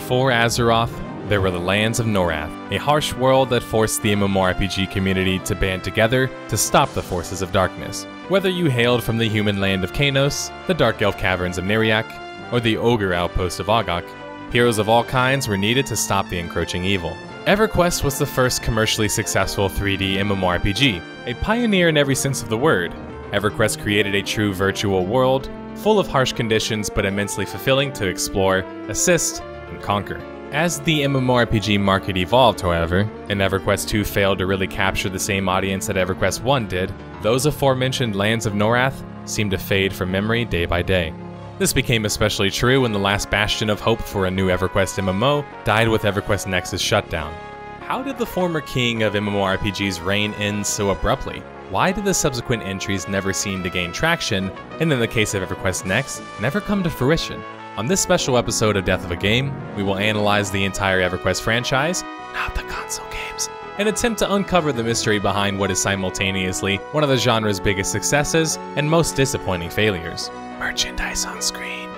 Before Azeroth, there were the lands of Norrath, a harsh world that forced the MMORPG community to band together to stop the forces of darkness. Whether you hailed from the human land of Kanos, the Dark Elf caverns of Neriak, or the Ogre outpost of Ogok, heroes of all kinds were needed to stop the encroaching evil. EverQuest was the first commercially successful 3D MMORPG, a pioneer in every sense of the word. EverQuest created a true virtual world, full of harsh conditions but immensely fulfilling to explore, assist, and conquer. As the MMORPG market evolved, however, and EverQuest 2 failed to really capture the same audience that EverQuest 1 did, those aforementioned lands of Norrath seemed to fade from memory day by day. This became especially true when the last bastion of hope for a new EverQuest MMO died with EverQuest Next's shutdown. How did the former king of MMORPG's reign end so abruptly? Why did the subsequent entries never seem to gain traction, and in the case of EverQuest Next, never come to fruition? On this special episode of Death of a Game, we will analyze the entire EverQuest franchise, not the console games, and attempt to uncover the mystery behind what is simultaneously one of the genre's biggest successes and most disappointing failures: merchandise on screen.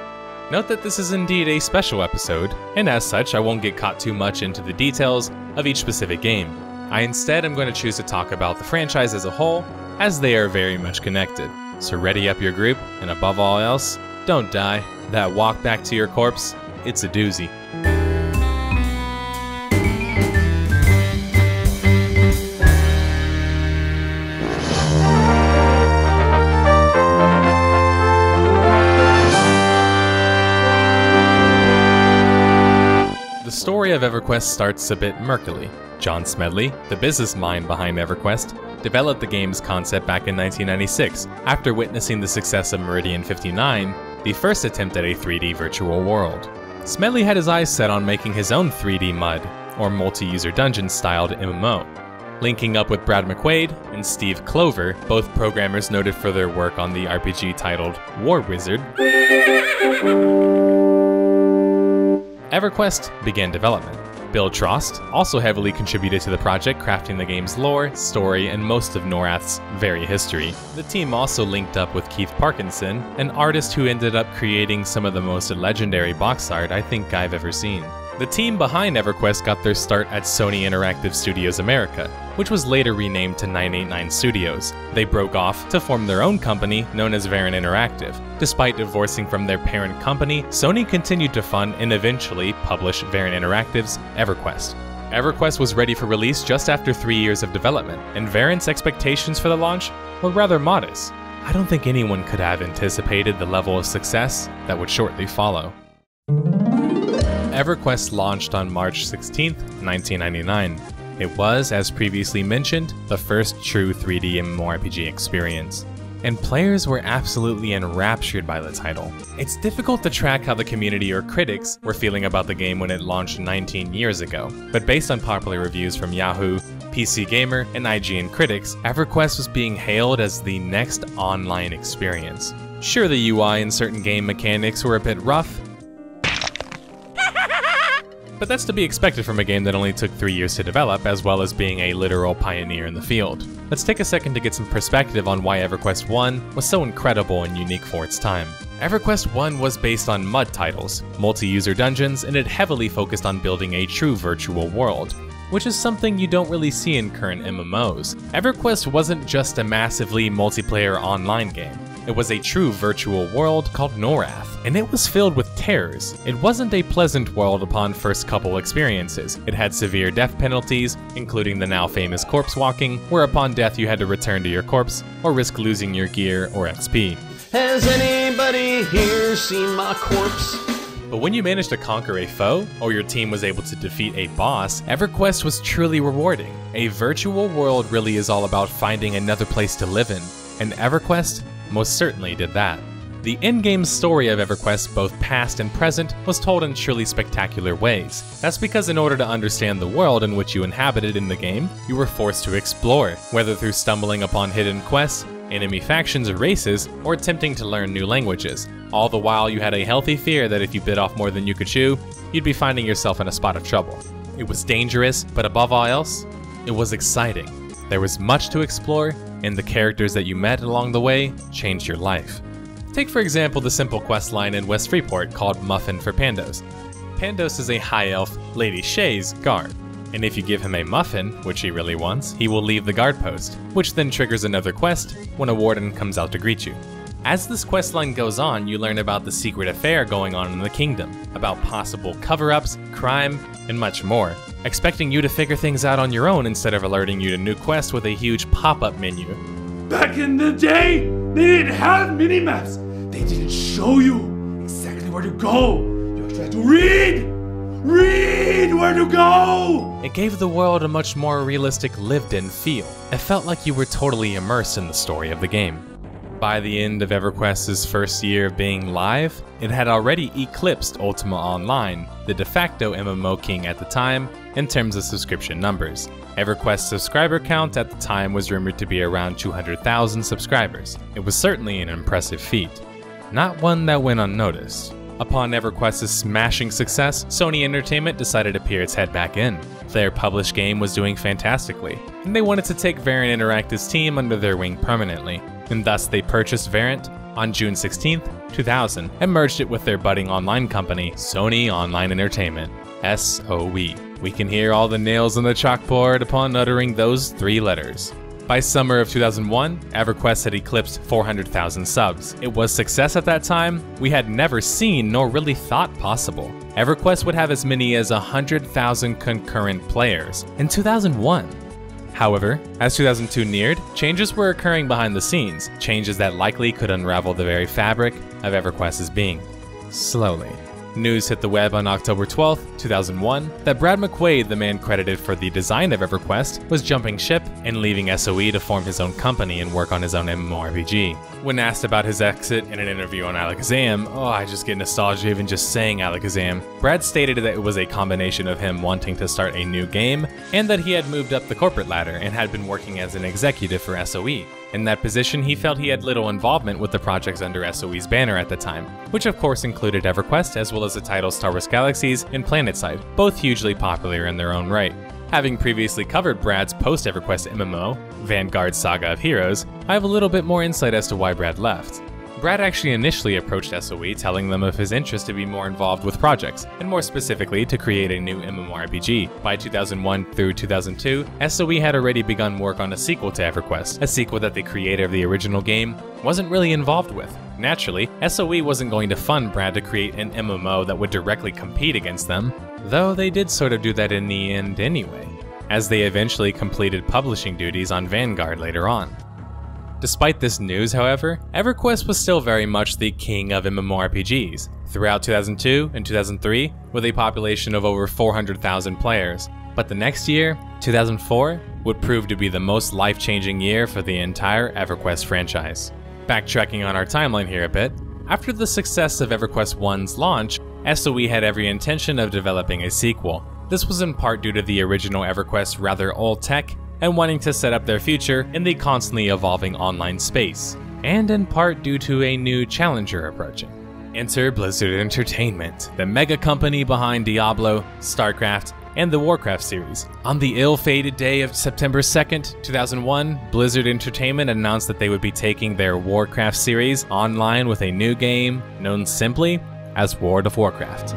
Note that this is indeed a special episode, and as such I won't get caught too much into the details of each specific game. I instead am going to choose to talk about the franchise as a whole, as they are very much connected. So ready up your group, and above all else, don't die. That walk back to your corpse, it's a doozy. The story of EverQuest starts a bit murkily. John Smedley, the business mind behind EverQuest, developed the game's concept back in 1996 after witnessing the success of Meridian 59, the first attempt at a 3D virtual world. Smedley had his eyes set on making his own 3D MUD, or multi-user dungeon-styled MMO. Linking up with Brad McQuaid and Steve Clover, both programmers noted for their work on the RPG titled War Wizard, EverQuest began development. Bill Trost also heavily contributed to the project, crafting the game's lore, story, and most of Norrath's very history. The team also linked up with Keith Parkinson, an artist who ended up creating some of the most legendary box art I think I've ever seen. The team behind EverQuest got their start at Sony Interactive Studios America, which was later renamed to 989 Studios. They broke off to form their own company known as Varan Interactive. Despite divorcing from their parent company, Sony continued to fund and eventually publish Varan Interactive's EverQuest. EverQuest was ready for release just after 3 years of development, and Varan's expectations for the launch were rather modest. I don't think anyone could have anticipated the level of success that would shortly follow. EverQuest launched on March 16, 1999. It was, as previously mentioned, the first true 3D MMORPG experience, and players were absolutely enraptured by the title. It's difficult to track how the community or critics were feeling about the game when it launched 19 years ago, but based on popular reviews from Yahoo, PC Gamer, and IGN critics, EverQuest was being hailed as the next online experience. Sure, the UI and certain game mechanics were a bit rough, but that's to be expected from a game that only took 3 years to develop, as well as being a literal pioneer in the field. Let's take a second to get some perspective on why EverQuest 1 was so incredible and unique for its time. EverQuest 1 was based on MUD titles, multi-user dungeons, and it heavily focused on building a true virtual world, which is something you don't really see in current MMOs. EverQuest wasn't just a massively multiplayer online game. It was a true virtual world called Norrath, and it was filled with terrors. It wasn't a pleasant world upon first couple experiences. It had severe death penalties, including the now famous corpse walking, where upon death you had to return to your corpse or risk losing your gear or XP. Has anybody here seen my corpse? But when you managed to conquer a foe, or your team was able to defeat a boss, EverQuest was truly rewarding. A virtual world really is all about finding another place to live in, and EverQuest most certainly did that. The in-game story of EverQuest, both past and present, was told in truly spectacular ways. That's because in order to understand the world in which you inhabited in the game, you were forced to explore, whether through stumbling upon hidden quests, enemy factions or races, or attempting to learn new languages. All the while you had a healthy fear that if you bit off more than you could chew, you'd be finding yourself in a spot of trouble. It was dangerous, but above all else, it was exciting. There was much to explore, and the characters that you met along the way changed your life. Take for example the simple quest line in West Freeport called Muffin for Pandos. Pandos is a high elf, Lady Shay's guard. And if you give him a muffin, which he really wants, he will leave the guard post, which then triggers another quest when a warden comes out to greet you. As this questline goes on, you learn about the secret affair going on in the kingdom, about possible cover-ups, crime, and much more, expecting you to figure things out on your own instead of alerting you to new quests with a huge pop-up menu. Back in the day, they didn't have minimaps. They didn't show you exactly where to go. You just had to read where to go! It gave the world a much more realistic lived-in feel. It felt like you were totally immersed in the story of the game. By the end of EverQuest's first year of being live, it had already eclipsed Ultima Online, the de facto MMO king at the time, in terms of subscription numbers. EverQuest's subscriber count at the time was rumored to be around 200,000 subscribers. It was certainly an impressive feat. Not one that went unnoticed. Upon EverQuest's smashing success, Sony Entertainment decided to peer its head back in. Their published game was doing fantastically, and they wanted to take Variant Interactive's team under their wing permanently, and thus they purchased Variant on June 16, 2000, and merged it with their budding online company, Sony Online Entertainment, SOE. We can hear all the nails on the chalkboard upon uttering those 3 letters. By summer of 2001, EverQuest had eclipsed 400,000 subs. It was success at that time we had never seen nor really thought possible. EverQuest would have as many as 100,000 concurrent players in 2001. However, as 2002 neared, changes were occurring behind the scenes, changes that likely could unravel the very fabric of EverQuest's being. Slowly. News hit the web on October 12, 2001, that Brad McQuaid, the man credited for the design of EverQuest, was jumping ship and leaving SOE to form his own company and work on his own MMORPG. When asked about his exit in an interview on Alakazam, I just get nostalgia even just saying Alakazam, Brad stated that it was a combination of him wanting to start a new game and that he had moved up the corporate ladder and had been working as an executive for SOE. In that position, he felt he had little involvement with the projects under SOE's banner at the time, which of course included EverQuest as well as the titles Star Wars Galaxies and PlanetSide, both hugely popular in their own right. Having previously covered Brad's post-EverQuest MMO, Vanguard Saga of Heroes, I have a little bit more insight as to why Brad left. Brad actually initially approached SOE telling them of his interest to be more involved with projects, and more specifically to create a new MMORPG. By 2001 through 2002, SOE had already begun work on a sequel to EverQuest, a sequel that the creator of the original game wasn't really involved with. Naturally, SOE wasn't going to fund Brad to create an MMO that would directly compete against them, though they did sort of do that in the end anyway, as they eventually completed publishing duties on Vanguard later on. Despite this news, however, EverQuest was still very much the king of MMORPGs, throughout 2002 and 2003, with a population of over 400,000 players. But the next year, 2004, would prove to be the most life-changing year for the entire EverQuest franchise. Backtracking on our timeline here a bit, after the success of EverQuest 1's launch, SOE had every intention of developing a sequel. This was in part due to the original EverQuest's rather old tech, and wanting to set up their future in the constantly evolving online space, and in part due to a new challenger approaching. Enter Blizzard Entertainment, the mega company behind Diablo, StarCraft, and the Warcraft series. On the ill-fated day of September 2nd, 2001, Blizzard Entertainment announced that they would be taking their Warcraft series online with a new game known simply as World of Warcraft.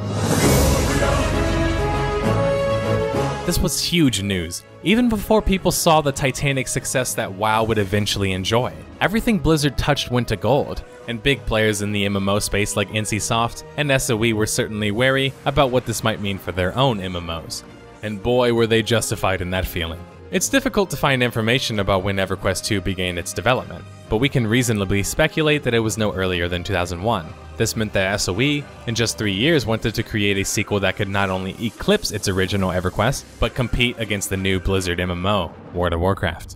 This was huge news, even before people saw the titanic success that WoW would eventually enjoy. Everything Blizzard touched went to gold, and big players in the MMO space like NCSoft and SOE were certainly wary about what this might mean for their own MMOs. And boy were they justified in that feeling. It's difficult to find information about when EverQuest 2 began its development, but we can reasonably speculate that it was no earlier than 2001. This meant that SOE, in just 3 years, wanted to create a sequel that could not only eclipse its original EverQuest, but compete against the new Blizzard MMO, World of Warcraft.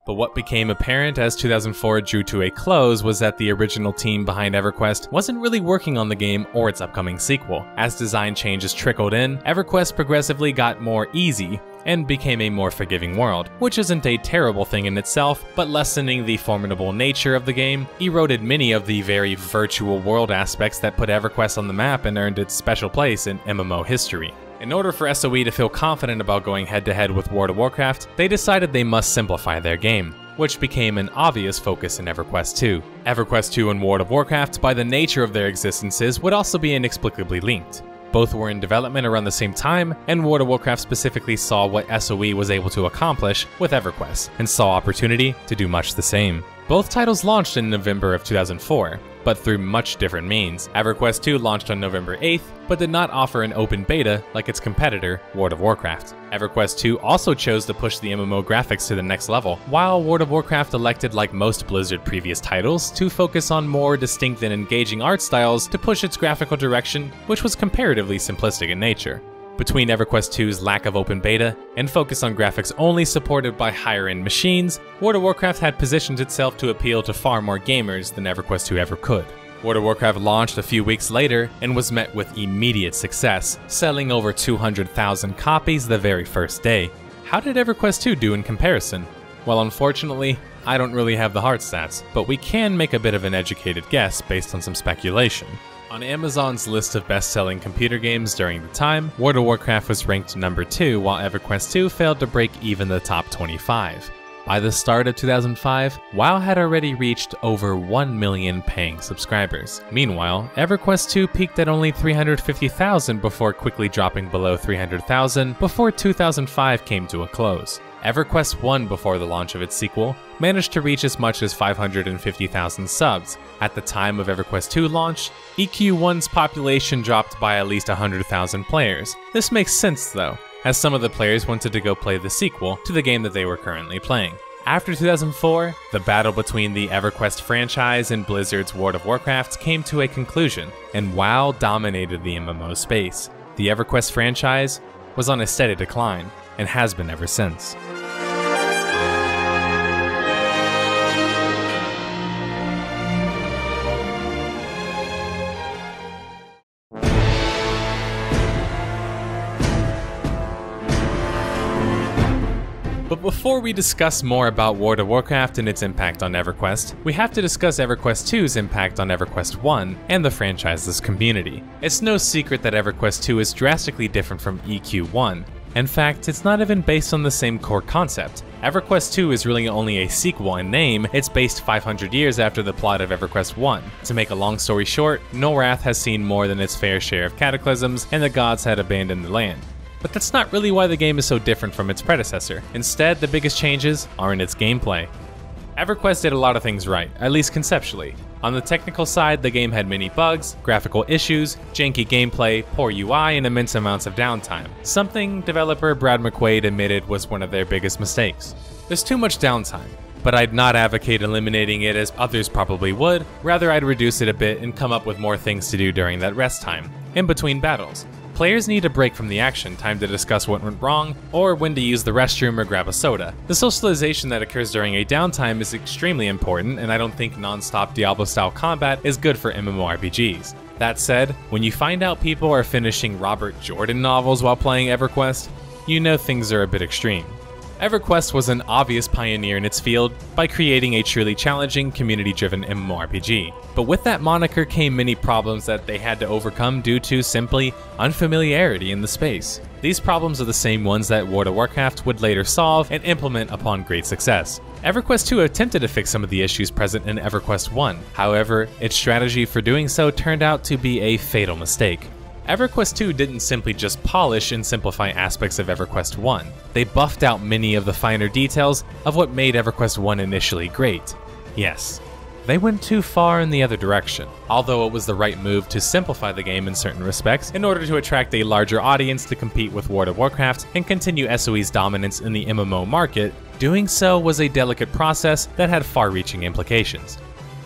But what became apparent as 2004 drew to a close was that the original team behind EverQuest wasn't really working on the game or its upcoming sequel. As design changes trickled in, EverQuest progressively got more easy and became a more forgiving world, which isn't a terrible thing in itself, but lessening the formidable nature of the game eroded many of the very virtual world aspects that put EverQuest on the map and earned its special place in MMO history. In order for SOE to feel confident about going head-to-head with World of Warcraft, they decided they must simplify their game. which became an obvious focus in EverQuest 2. EverQuest 2 and World of Warcraft, by the nature of their existences, would also be inexplicably linked. Both were in development around the same time, and World of Warcraft specifically saw what SOE was able to accomplish with EverQuest, and saw opportunity to do much the same. Both titles launched in November of 2004, but through much different means. EverQuest 2 launched on November 8th, but did not offer an open beta like its competitor, World of Warcraft. EverQuest 2 also chose to push the MMO graphics to the next level, while World of Warcraft elected, like most Blizzard previous titles, to focus on more distinct and engaging art styles to push its graphical direction, which was comparatively simplistic in nature. Between EverQuest 2's lack of open beta and focus on graphics only supported by higher-end machines, World of Warcraft had positioned itself to appeal to far more gamers than EverQuest 2 ever could. World of Warcraft launched a few weeks later and was met with immediate success, selling over 200,000 copies the very first day. How did EverQuest 2 do in comparison? Well, unfortunately, I don't really have the hard stats, but we can make a bit of an educated guess based on some speculation. On Amazon's list of best-selling computer games during the time, World of Warcraft was ranked number 2, while EverQuest 2 failed to break even the top 25. By the start of 2005, WoW had already reached over 1 million paying subscribers. Meanwhile, EverQuest 2 peaked at only 350,000 before quickly dropping below 300,000 before 2005 came to a close. EverQuest 1, before the launch of its sequel, managed to reach as much as 550,000 subs. At the time of EverQuest 2 launch, EQ1's population dropped by at least 100,000 players. This makes sense though, as some of the players wanted to go play the sequel to the game that they were currently playing. After 2004, the battle between the EverQuest franchise and Blizzard's World of Warcraft came to a conclusion, and WoW dominated the MMO space. The EverQuest franchise was on a steady decline, and has been ever since. But before we discuss more about World of Warcraft and its impact on EverQuest, we have to discuss EverQuest 2's impact on EverQuest 1 and the franchise's community. It's no secret that EverQuest 2 is drastically different from EQ1. In fact, it's not even based on the same core concept. EverQuest 2 is really only a sequel in name. It's based 500 years after the plot of EverQuest 1. To make a long story short, Norrath has seen more than its fair share of cataclysms, and the gods had abandoned the land. But that's not really why the game is so different from its predecessor. Instead, the biggest changes are in its gameplay. EverQuest did a lot of things right, at least conceptually. On the technical side, the game had many bugs, graphical issues, janky gameplay, poor UI, and immense amounts of downtime. Something developer Brad McQuaid admitted was one of their biggest mistakes. There's too much downtime, but I'd not advocate eliminating it as others probably would. Rather, I'd reduce it a bit and come up with more things to do during that rest time, in between battles. Players need a break from the action, time to discuss what went wrong, or when to use the restroom or grab a soda. The socialization that occurs during a downtime is extremely important, and I don't think non-stop Diablo-style combat is good for MMORPGs. That said, when you find out people are finishing Robert Jordan novels while playing EverQuest, you know things are a bit extreme. EverQuest was an obvious pioneer in its field by creating a truly challenging, community-driven MMORPG. But with that moniker came many problems that they had to overcome due to simply unfamiliarity in the space. These problems are the same ones that World of Warcraft would later solve and implement upon great success. EverQuest 2 attempted to fix some of the issues present in EverQuest 1. However, its strategy for doing so turned out to be a fatal mistake. EverQuest 2 didn't simply just polish and simplify aspects of EverQuest 1. They buffed out many of the finer details of what made EverQuest 1 initially great. Yes, they went too far in the other direction. Although it was the right move to simplify the game in certain respects in order to attract a larger audience to compete with World of Warcraft and continue SOE's dominance in the MMO market, doing so was a delicate process that had far-reaching implications.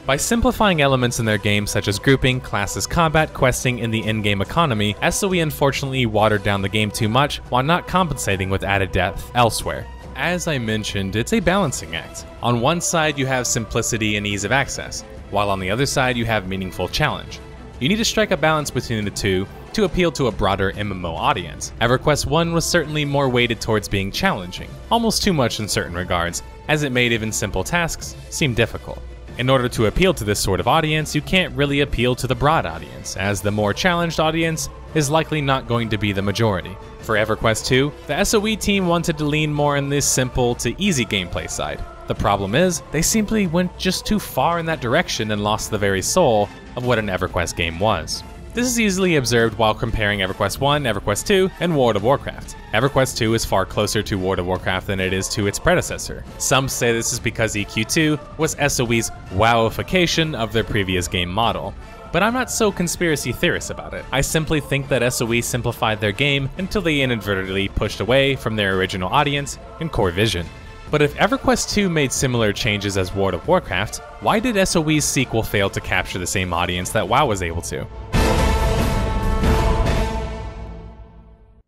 By simplifying elements in their game such as grouping, classes combat, questing, and the in-game economy, SOE unfortunately watered down the game too much while not compensating with added depth elsewhere. As I mentioned, it's a balancing act. On one side you have simplicity and ease of access, while on the other side you have meaningful challenge. You need to strike a balance between the two to appeal to a broader MMO audience. EverQuest 1 was certainly more weighted towards being challenging, almost too much in certain regards, as it made even simple tasks seem difficult. In order to appeal to this sort of audience, you can't really appeal to the broad audience, as the more challenged audience is likely not going to be the majority. For EverQuest 2, the SOE team wanted to lean more on this simple to easy gameplay side. The problem is, they simply went just too far in that direction and lost the very soul of what an EverQuest game was. This is easily observed while comparing EverQuest 1, EverQuest 2, and World of Warcraft. EverQuest 2 is far closer to World of Warcraft than it is to its predecessor. Some say this is because EQ2 was SOE's wowification of their previous game model. But I'm not so conspiracy theorist about it. I simply think that SOE simplified their game until they inadvertently pushed away from their original audience and core vision. But if EverQuest 2 made similar changes as World of Warcraft, why did SOE's sequel fail to capture the same audience that WoW was able to?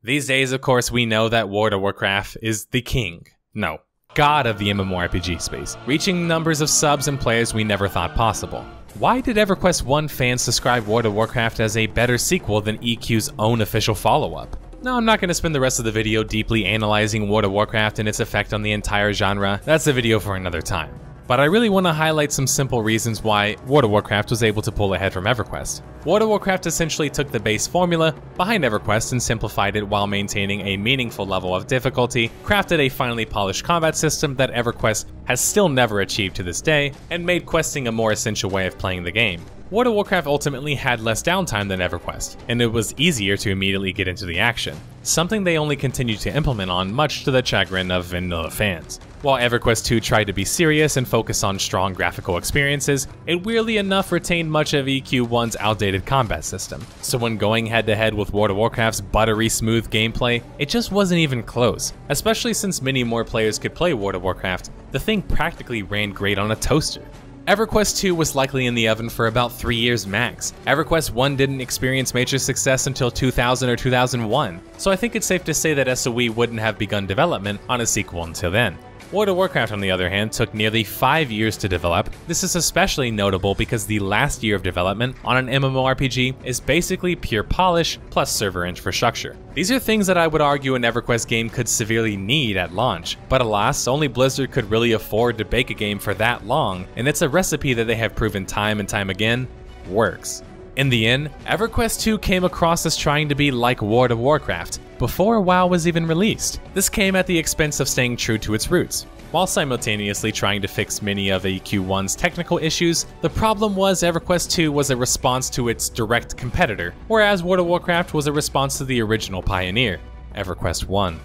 These days, of course, we know that World of Warcraft is the king. No, god of the MMORPG space, reaching numbers of subs and players we never thought possible. Why did EverQuest 1 fans describe World of Warcraft as a better sequel than EQ's own official follow-up? Now, I'm not going to spend the rest of the video deeply analyzing World of Warcraft and its effect on the entire genre. That's a video for another time. But I really want to highlight some simple reasons why World of Warcraft was able to pull ahead from EverQuest. World of Warcraft essentially took the base formula behind EverQuest and simplified it while maintaining a meaningful level of difficulty, crafted a finely polished combat system that EverQuest has still never achieved to this day, and made questing a more essential way of playing the game. World of Warcraft ultimately had less downtime than EverQuest, and it was easier to immediately get into the action, something they only continued to implement on, much to the chagrin of vanilla fans. While EverQuest 2 tried to be serious and focus on strong graphical experiences, it weirdly enough retained much of EQ1's outdated combat system. So when going head to head with World of Warcraft's buttery smooth gameplay, it just wasn't even close. Especially since many more players could play World of Warcraft, the thing practically ran great on a toaster. EverQuest 2 was likely in the oven for about 3 years max. EverQuest 1 didn't experience major success until 2000 or 2001, so I think it's safe to say that SOE wouldn't have begun development on a sequel until then. World of Warcraft, on the other hand, took nearly 5 years to develop. This is especially notable because the last year of development on an MMORPG is basically pure polish plus server infrastructure. These are things that I would argue an EverQuest game could severely need at launch, but alas, only Blizzard could really afford to bake a game for that long, and it's a recipe that they have proven time and time again works. In the end, EverQuest 2 came across as trying to be like World of Warcraft before WoW was even released. This came at the expense of staying true to its roots. While simultaneously trying to fix many of EQ1's technical issues, the problem was EverQuest 2 was a response to its direct competitor, whereas World of Warcraft was a response to the original pioneer, EverQuest 1.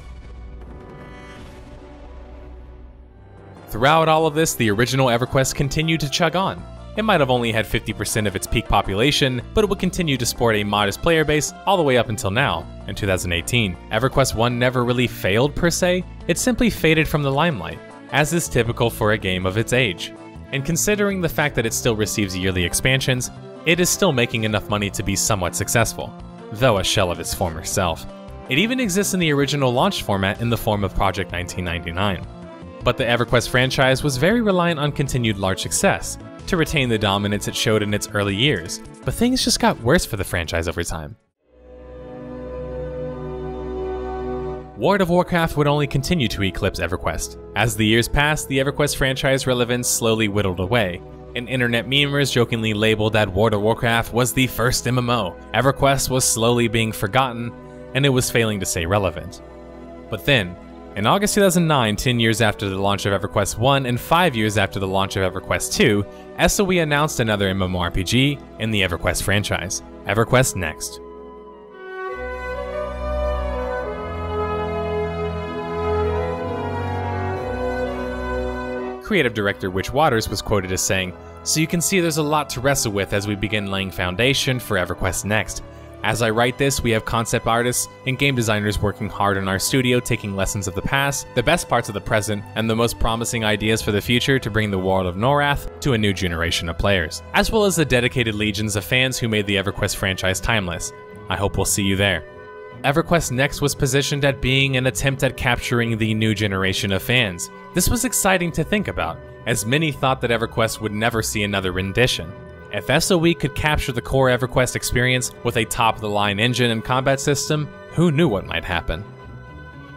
Throughout all of this, the original EverQuest continued to chug on. It might have only had 50% of its peak population, but it would continue to sport a modest player base all the way up until now, in 2018. EverQuest 1 never really failed per se, it simply faded from the limelight, as is typical for a game of its age. And considering the fact that it still receives yearly expansions, it is still making enough money to be somewhat successful, though a shell of its former self. It even exists in the original launch format in the form of Project 1999. But the EverQuest franchise was very reliant on continued large success to retain the dominance it showed in its early years, but things just got worse for the franchise over time. World of Warcraft would only continue to eclipse EverQuest. As the years passed, the EverQuest franchise relevance slowly whittled away, and internet memers jokingly labeled that World of Warcraft was the first MMO. EverQuest was slowly being forgotten, and it was failing to stay relevant. But then, in August 2009, 10 years after the launch of EverQuest 1 and 5 years after the launch of EverQuest 2, SOE announced another MMORPG in the EverQuest franchise, EverQuest Next. Creative director Witch Waters was quoted as saying, "So you can see there's a lot to wrestle with as we begin laying foundation for EverQuest Next. As I write this, we have concept artists and game designers working hard in our studio, taking lessons of the past, the best parts of the present, and the most promising ideas for the future to bring the world of Norrath to a new generation of players, as well as the dedicated legions of fans who made the EverQuest franchise timeless. I hope we'll see you there." EverQuest Next was positioned at being an attempt at capturing the new generation of fans. This was exciting to think about, as many thought that EverQuest would never see another rendition. If SOE could capture the core EverQuest experience with a top-of-the-line engine and combat system, who knew what might happen?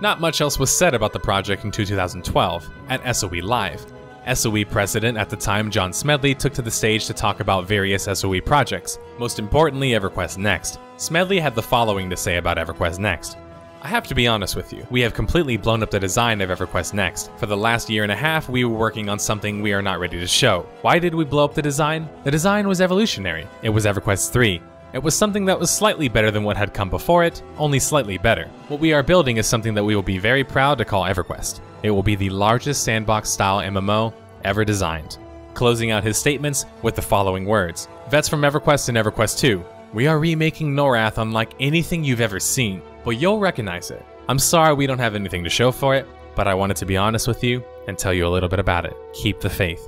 Not much else was said about the project in 2012, at SOE Live. SOE president at the time, John Smedley, took to the stage to talk about various SOE projects, most importantly EverQuest Next. Smedley had the following to say about EverQuest Next. I have to be honest with you, we have completely blown up the design of EverQuest Next. For the last year and a half, we were working on something we are not ready to show. Why did we blow up the design? The design was evolutionary. It was EverQuest 3. It was something that was slightly better than what had come before it, only slightly better. What we are building is something that we will be very proud to call EverQuest. It will be the largest sandbox-style MMO ever designed. Closing out his statements with the following words. Vets from EverQuest and EverQuest 2. We are remaking Norrath unlike anything you've ever seen, but you'll recognize it. I'm sorry we don't have anything to show for it, but I wanted to be honest with you and tell you a little bit about it. Keep the faith.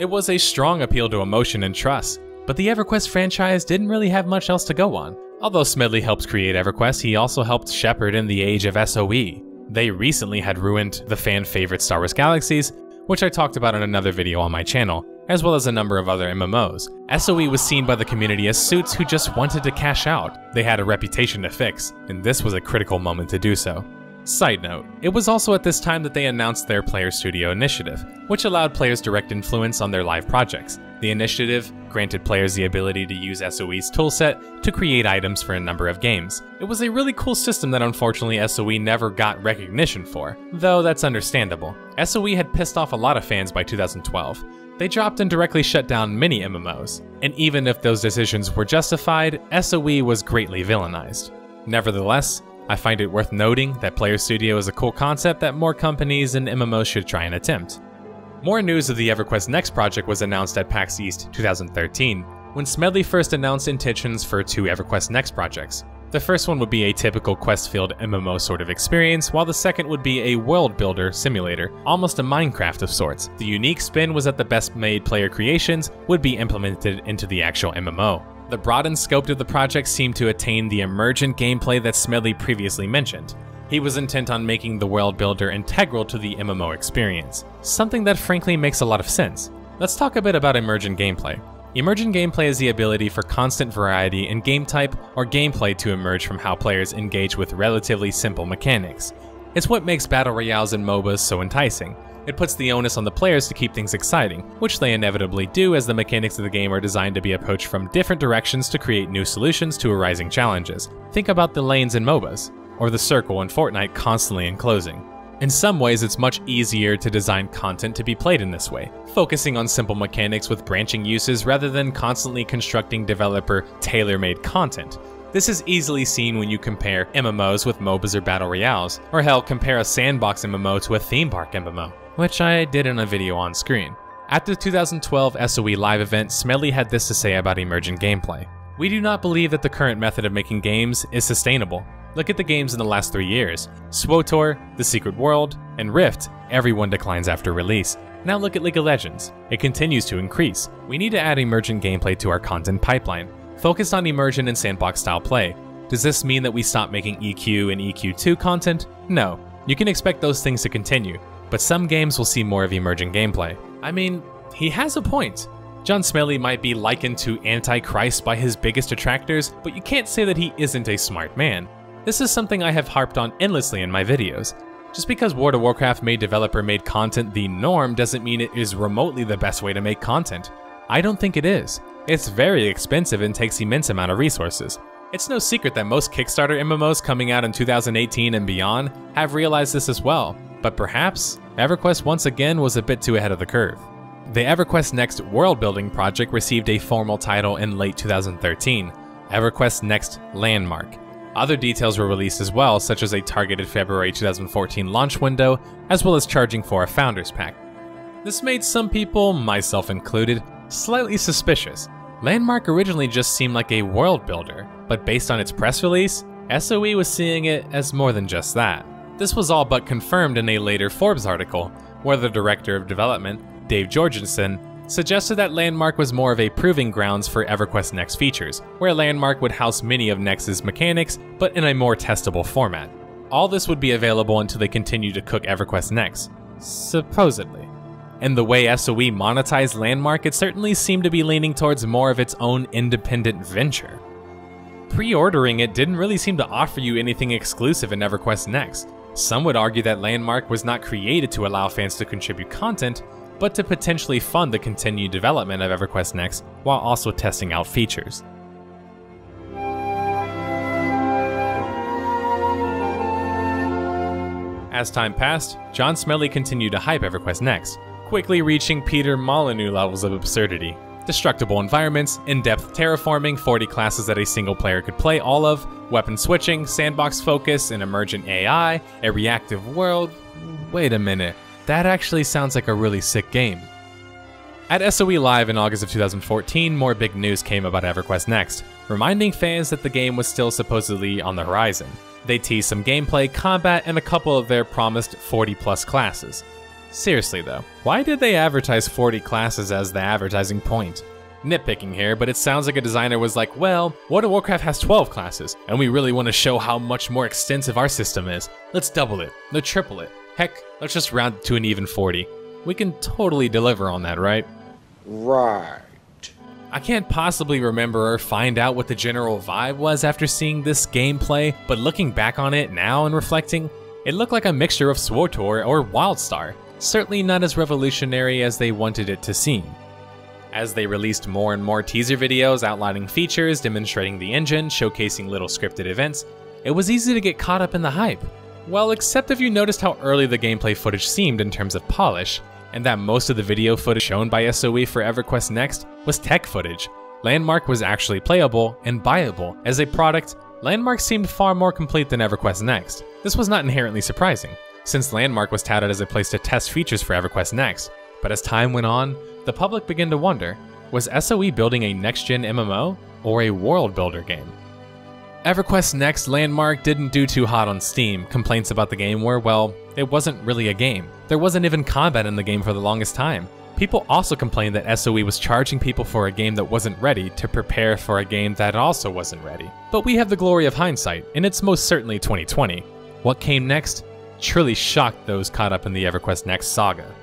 It was a strong appeal to emotion and trust, but the EverQuest franchise didn't really have much else to go on. Although Smedley helped create EverQuest, he also helped shepherd in the age of SOE. They recently had ruined the fan-favorite Star Wars Galaxies, which I talked about in another video on my channel, as well as a number of other MMOs. SOE was seen by the community as suits who just wanted to cash out. They had a reputation to fix, and this was a critical moment to do so. Side note, it was also at this time that they announced their Player Studio initiative, which allowed players direct influence on their live projects. The initiative granted players the ability to use SOE's toolset to create items for a number of games. It was a really cool system that unfortunately SOE never got recognition for, though that's understandable. SOE had pissed off a lot of fans by 2012. They dropped and directly shut down many MMOs, and even if those decisions were justified, SOE was greatly villainized. Nevertheless, I find it worth noting that Player Studio is a cool concept that more companies and MMOs should try and attempt. More news of the EverQuest Next project was announced at PAX East 2013, when Smedley first announced intentions for 2 EverQuest Next projects. The first one would be a typical quest-filled MMO sort of experience, while the second would be a world builder simulator, almost a Minecraft of sorts. The unique spin was that the best-made player creations would be implemented into the actual MMO. The broadened scope of the project seemed to attain the Emergent gameplay that Smedley previously mentioned. He was intent on making the world builder integral to the MMO experience, something that frankly makes a lot of sense. Let's talk a bit about Emergent gameplay. Emergent gameplay is the ability for constant variety in game type or gameplay to emerge from how players engage with relatively simple mechanics. It's what makes battle royales and MOBAs so enticing. It puts the onus on the players to keep things exciting, which they inevitably do as the mechanics of the game are designed to be approached from different directions to create new solutions to arising challenges. Think about the lanes in MOBAs, or the circle in Fortnite constantly enclosing. In some ways, it's much easier to design content to be played in this way, focusing on simple mechanics with branching uses rather than constantly constructing developer tailor-made content. This is easily seen when you compare MMOs with MOBAs or battle royales, or hell, compare a sandbox MMO to a theme park MMO, which I did in a video on screen. At the 2012 SOE live event, Smedley had this to say about Emergent gameplay. We do not believe that the current method of making games is sustainable. Look at the games in the last 3 years. SWTOR, The Secret World, and Rift, everyone declines after release. Now look at League of Legends. It continues to increase. We need to add Emergent gameplay to our content pipeline, focused on Emergent and sandbox style play. Does this mean that we stop making EQ and EQ2 content? No. You can expect those things to continue, but some games will see more of Emergent gameplay. I mean, he has a point. John Smedley might be likened to Antichrist by his biggest detractors, but you can't say that he isn't a smart man. This is something I have harped on endlessly in my videos. Just because World of Warcraft made developer-made content the norm doesn't mean it is remotely the best way to make content. I don't think it is. It's very expensive and takes immense amount of resources. It's no secret that most Kickstarter MMOs coming out in 2018 and beyond have realized this as well, but perhaps EverQuest once again was a bit too ahead of the curve. The EverQuest Next world building project received a formal title in late 2013, EverQuest Next Landmark. Other details were released as well, such as a targeted February 2014 launch window, as well as charging for a Founders Pack. This made some people, myself included, slightly suspicious. Landmark originally just seemed like a world builder, but based on its press release, SOE was seeing it as more than just that. This was all but confirmed in a later Forbes article, where the director of development, Dave Jorgensen, suggested that Landmark was more of a proving grounds for EverQuest Next features, where Landmark would house many of Next's mechanics, but in a more testable format. All this would be available until they continue to cook EverQuest Next, supposedly. And the way SOE monetized Landmark, it certainly seemed to be leaning towards more of its own independent venture. Pre-ordering it didn't really seem to offer you anything exclusive in EverQuest Next. Some would argue that Landmark was not created to allow fans to contribute content, but to potentially fund the continued development of EverQuest Next while also testing out features. As time passed, John Smedley continued to hype EverQuest Next, quickly reaching Peter Molyneux levels of absurdity. Destructible environments, in-depth terraforming, 40 classes that a single player could play all of, weapon switching, sandbox focus, an emergent AI, a reactive world. Wait a minute, that actually sounds like a really sick game. At SOE Live in August of 2014, more big news came about EverQuest Next, reminding fans that the game was still supposedly on the horizon. They teased some gameplay, combat, and a couple of their promised 40+ classes. Seriously though, why did they advertise 40 classes as the advertising point? Nitpicking here, but it sounds like a designer was like, well, World of Warcraft has 12 classes, and we really want to show how much more extensive our system is. Let's double it, no triple it. Heck, let's just round it to an even 40. We can totally deliver on that, right? Right. I can't possibly remember or find out what the general vibe was after seeing this gameplay, but looking back on it now and reflecting, it looked like a mixture of SWTOR or WildStar. Certainly not as revolutionary as they wanted it to seem. As they released more and more teaser videos outlining features, demonstrating the engine, showcasing little scripted events, it was easy to get caught up in the hype. Well, except if you noticed how early the gameplay footage seemed in terms of polish, and that most of the video footage shown by SOE for EverQuest Next was tech footage. Landmark was actually playable and buyable. As a product, Landmark seemed far more complete than EverQuest Next. This was not inherently surprising, since Landmark was touted as a place to test features for EverQuest Next. But as time went on, the public began to wonder, was SOE building a next-gen MMO or a world builder game? EverQuest Next Landmark didn't do too hot on Steam. Complaints about the game were, well, it wasn't really a game. There wasn't even combat in the game for the longest time. People also complained that SOE was charging people for a game that wasn't ready to prepare for a game that also wasn't ready. But we have the glory of hindsight, and it's most certainly 2020. What came next truly shocked those caught up in the EverQuest Next saga.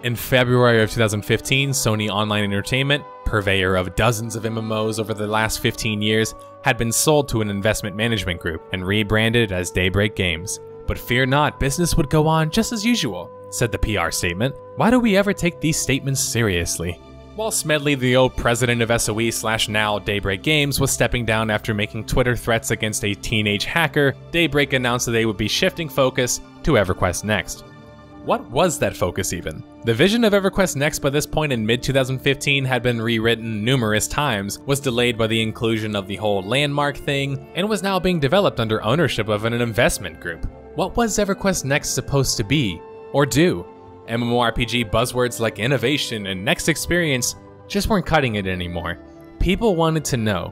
In February of 2015, Sony Online Entertainment, purveyor of dozens of MMOs over the last 15 years, had been sold to an investment management group and rebranded as Daybreak Games. But fear not, business would go on just as usual, said the PR statement. Why do we ever take these statements seriously? While Smedley, the old president of SOE/now Daybreak Games, was stepping down after making Twitter threats against a teenage hacker, Daybreak announced that they would be shifting focus to EverQuest Next. What was that focus even? The vision of EverQuest Next by this point in mid-2015 had been rewritten numerous times, was delayed by the inclusion of the whole Landmark thing, and was now being developed under ownership of an investment group. What was EverQuest Next supposed to be, or do? MMORPG buzzwords like innovation and next experience just weren't cutting it anymore. People wanted to know,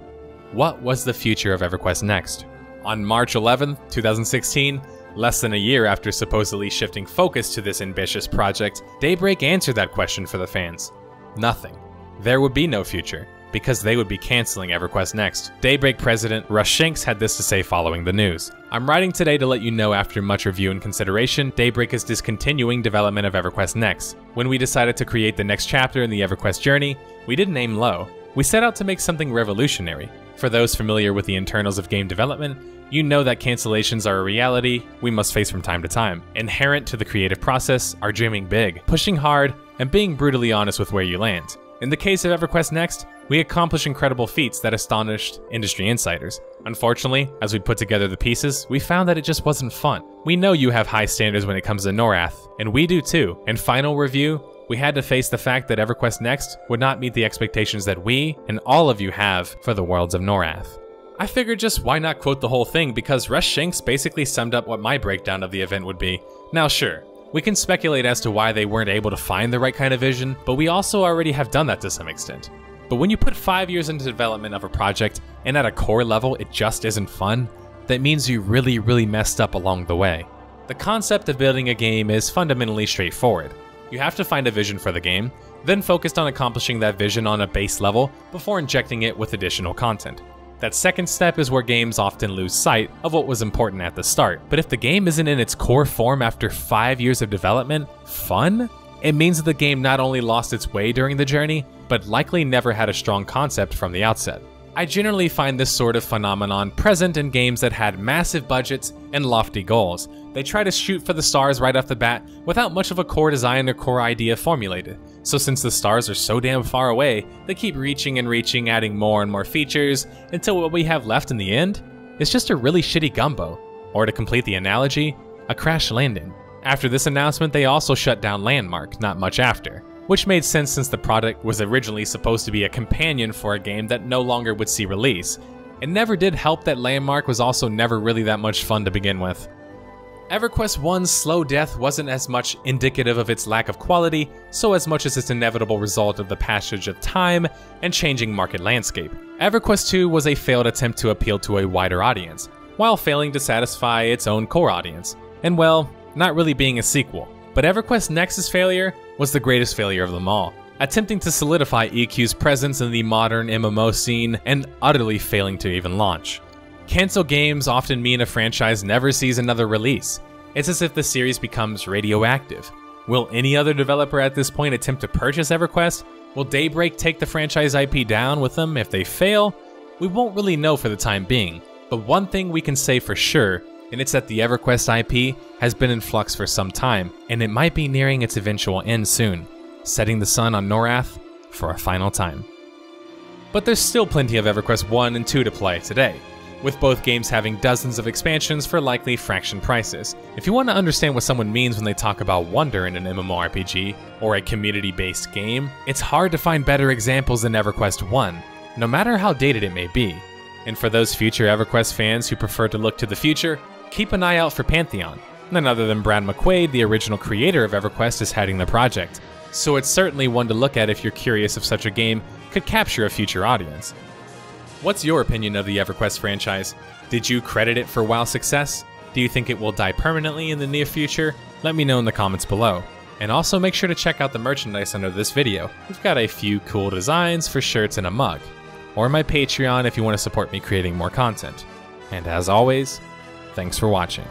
what was the future of EverQuest Next? On March 11, 2016, less than a year after supposedly shifting focus to this ambitious project, Daybreak answered that question for the fans. Nothing. There would be no future, because they would be canceling EverQuest Next. Daybreak president Russ Shanks had this to say following the news. I'm writing today to let you know after much review and consideration, Daybreak is discontinuing development of EverQuest Next. When we decided to create the next chapter in the EverQuest journey, we didn't aim low. We set out to make something revolutionary. For those familiar with the internals of game development, you know that cancellations are a reality we must face from time to time. Inherent to the creative process are dreaming big, pushing hard, and being brutally honest with where you land. In the case of EverQuest Next, we accomplished incredible feats that astonished industry insiders. Unfortunately, as we put together the pieces, we found that it just wasn't fun. We know you have high standards when it comes to Norrath, and we do too. In final review, we had to face the fact that EverQuest Next would not meet the expectations that we and all of you have for the worlds of Norrath. I figured just why not quote the whole thing, because Russ Shanks basically summed up what my breakdown of the event would be. Now sure, we can speculate as to why they weren't able to find the right kind of vision, but we also already have done that to some extent. But when you put 5 years into development of a project, and at a core level it just isn't fun, that means you really messed up along the way. The concept of building a game is fundamentally straightforward. You have to find a vision for the game, then focus on accomplishing that vision on a base level before injecting it with additional content. That second step is where games often lose sight of what was important at the start. But if the game isn't in its core form after 5 years of development, fun? It means that the game not only lost its way during the journey, but likely never had a strong concept from the outset. I generally find this sort of phenomenon present in games that had massive budgets and lofty goals. They try to shoot for the stars right off the bat without much of a core design or core idea formulated. So since the stars are so damn far away, they keep reaching and reaching, adding more and more features, until what we have left in the end is just a really shitty gumbo. or to complete the analogy, a crash landing. After this announcement, they also shut down Landmark not much after, which made sense since the product was originally supposed to be a companion for a game that no longer would see release. It never did help that Landmark was also never really that much fun to begin with. EverQuest 1's slow death wasn't as much indicative of its lack of quality, so as much as its inevitable result of the passage of time and changing market landscape. EverQuest 2 was a failed attempt to appeal to a wider audience, while failing to satisfy its own core audience, and well, not really being a sequel. But EverQuest Nexus' failure was the greatest failure of them all, attempting to solidify EQ's presence in the modern MMO scene and utterly failing to even launch. Cancel games often mean a franchise never sees another release. It's as if the series becomes radioactive. Will any other developer at this point attempt to purchase EverQuest? Will Daybreak take the franchise IP down with them if they fail? We won't really know for the time being, but one thing we can say for sure, and it's that the EverQuest IP has been in flux for some time, and it might be nearing its eventual end soon, setting the sun on Norrath for a final time. But there's still plenty of EverQuest 1 and 2 to play today, with both games having dozens of expansions for likely fraction prices. If you want to understand what someone means when they talk about wonder in an MMORPG or a community-based game, it's hard to find better examples than EverQuest 1, no matter how dated it may be. And for those future EverQuest fans who prefer to look to the future, keep an eye out for Pantheon. None other than Brad McQuaid, the original creator of EverQuest, is heading the project, so it's certainly one to look at if you're curious if such a game could capture a future audience. What's your opinion of the EverQuest franchise? Did you credit it for WoW's success? Do you think it will die permanently in the near future? Let me know in the comments below. And also make sure to check out the merchandise under this video. We've got a few cool designs for shirts and a mug. Or my Patreon if you want to support me creating more content. And as always, thanks for watching.